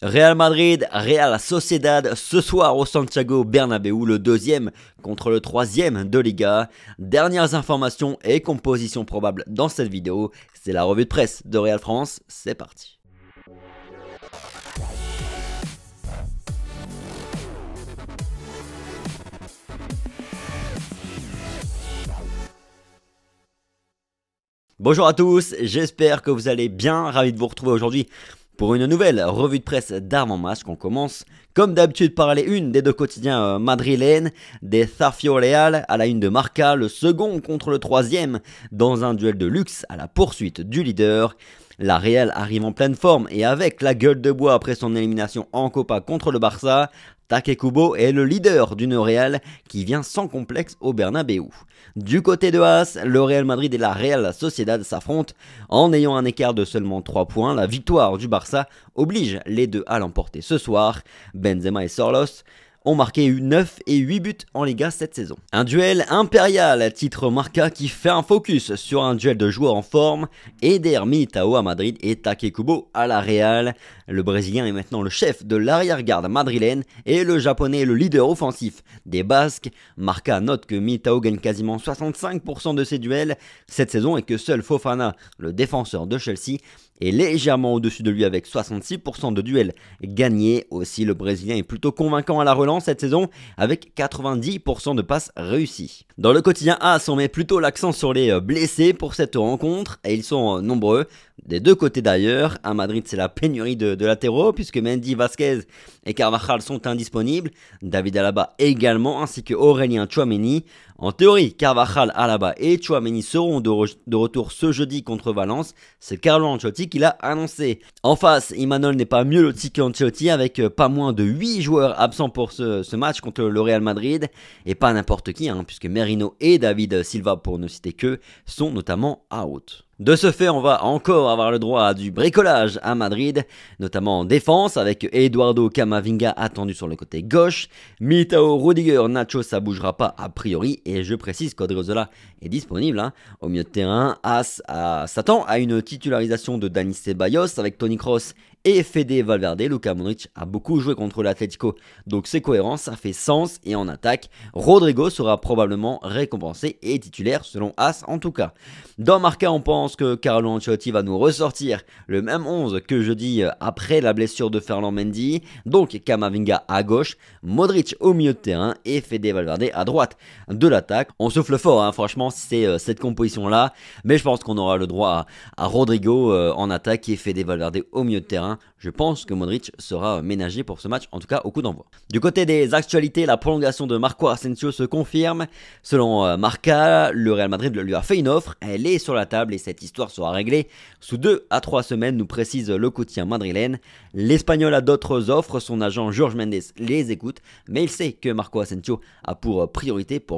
Real Madrid, Real Sociedad, ce soir au Santiago Bernabéu, le deuxième contre le troisième de Liga. Dernières informations et compositions probables dans cette vidéo, c'est la revue de presse de Real France, c'est parti. Bonjour à tous, j'espère que vous allez bien, ravi de vous retrouver aujourd'hui pour une nouvelle revue de presse d'avant-match qu'on commence comme d'habitude par les unes des deux quotidiens madrilènes, des Zafio Real à la une de Marca, le second contre le troisième dans un duel de luxe à la poursuite du leader. La Real arrive en pleine forme et avec la gueule de bois après son élimination en Copa contre le Barça, Taque Kubo est le leader d'une Real qui vient sans complexe au Bernabéu. Du côté de As, le Real Madrid et la Real Sociedad s'affrontent en ayant un écart de seulement 3 points. La victoire du Barça oblige les deux à l'emporter ce soir. Benzema et Sorlos ont marqué 9 et 8 buts en Liga cette saison. Un duel impérial, titre Marca qui fait un focus sur un duel de joueurs en forme, Eder Militao à Madrid et Taque Kubo à la Real. Le Brésilien est maintenant le chef de l'arrière-garde madrilène et le Japonais est le leader offensif des Basques. Marca note que Militao gagne quasiment 65% de ses duels cette saison et que seul Fofana, le défenseur de Chelsea, est légèrement au-dessus de lui avec 66% de duels gagnés. Aussi, le Brésilien est plutôt convaincant à la relance cette saison avec 90% de passes réussies. Dans le quotidien AS, on met plutôt l'accent sur les blessés pour cette rencontre et ils sont nombreux. Des deux côtés d'ailleurs, à Madrid c'est la pénurie de latéraux puisque Mendy, Vasquez et Carvajal sont indisponibles, David Alaba également ainsi que Aurélien Tchouaméni. En théorie, Carvajal, Alaba et Tchouaméni seront de retour ce jeudi contre Valence, c'est Carlo Ancelotti qui l'a annoncé. En face, Imanol n'est pas mieux loti qu'Ancelotti avec pas moins de 8 joueurs absents pour ce match contre le Real Madrid et pas n'importe qui puisque Merino et David Silva pour ne citer que sont notamment out. De ce fait, on va encore avoir le droit à du bricolage à Madrid, notamment en défense avec Eduardo Camavinga attendu sur le côté gauche, Militao, Rudiger, Nacho, ça bougera pas a priori et je précise qu'Odriozola est disponible au milieu de terrain. As s'attend à une titularisation de Dani Ceballos avec Toni Kroos et Fede Valverde. Luka Modric a beaucoup joué contre l'Atlético, donc c'est cohérent, ça fait sens. Et en attaque, Rodrigo sera probablement récompensé et titulaire selon As en tout cas. Dans Marca, on pense que Carlo Ancelotti va nous ressortir le même 11 que jeudi après la blessure de Ferland Mendy. Donc Camavinga à gauche, Modric au milieu de terrain et Fede Valverde à droite de l'attaque. On souffle fort franchement si c'est cette composition là, mais je pense qu'on aura le droit à Rodrigo en attaque et Fede Valverde au milieu de terrain. Je pense que Modric sera ménagé pour ce match, en tout cas au coup d'envoi. Du côté des actualités, la prolongation de Marco Asensio se confirme. Selon Marca, le Real Madrid lui a fait une offre, elle est sur la table et cette histoire sera réglée sous 2 à 3 semaines, nous précise le quotidien madrilène. L'Espagnol a d'autres offres, son agent Jorge Mendes les écoute, mais il sait que Marco Asensio a pour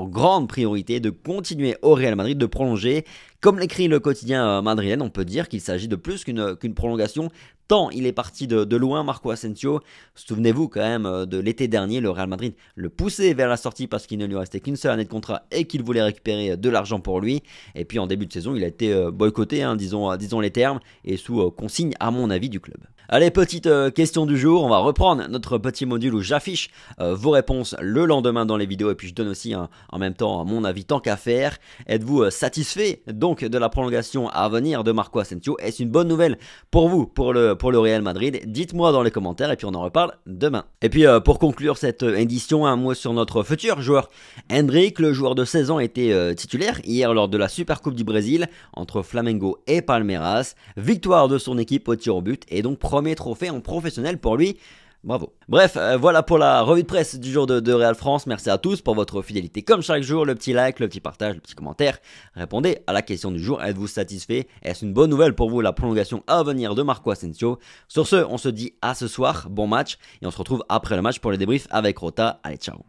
grande priorité, de continuer au Real Madrid, de prolonger. Comme l'écrit le quotidien madrilène, on peut dire qu'il s'agit de plus qu'une prolongation, tant il est parti de loin Marco Asensio. Souvenez-vous quand même de l'été dernier, le Real Madrid le poussait vers la sortie parce qu'il ne lui restait qu'une seule année de contrat et qu'il voulait récupérer de l'argent pour lui. Et puis en début de saison, il a été boycotté, disons les termes, et sous consigne à mon avis du club. Allez, petite question du jour, on va reprendre notre petit module où j'affiche vos réponses le lendemain dans les vidéos et puis je donne aussi en même temps mon avis tant qu'à faire. Êtes-vous satisfait donc de la prolongation à venir de Marco Asensio? Est-ce une bonne nouvelle pour vous, pour le Real Madrid? Dites-moi dans les commentaires et puis on en reparle demain. Et puis pour conclure cette édition, un mot sur notre futur joueur Endrick. Le joueur de 16 ans était titulaire hier lors de la Super Coupe du Brésil entre Flamengo et Palmeiras. Victoire de son équipe au tir au but et donc premier trophée en professionnel pour lui. Bravo. Bref, voilà pour la revue de presse du jour de Real France. Merci à tous pour votre fidélité comme chaque jour. Le petit like, le petit partage, le petit commentaire. Répondez à la question du jour. Êtes-vous satisfait? Est-ce une bonne nouvelle pour vous la prolongation à venir de Marco Asensio? Sur ce, on se dit à ce soir. Bon match et on se retrouve après le match pour les débriefs avec Rota. Allez, ciao.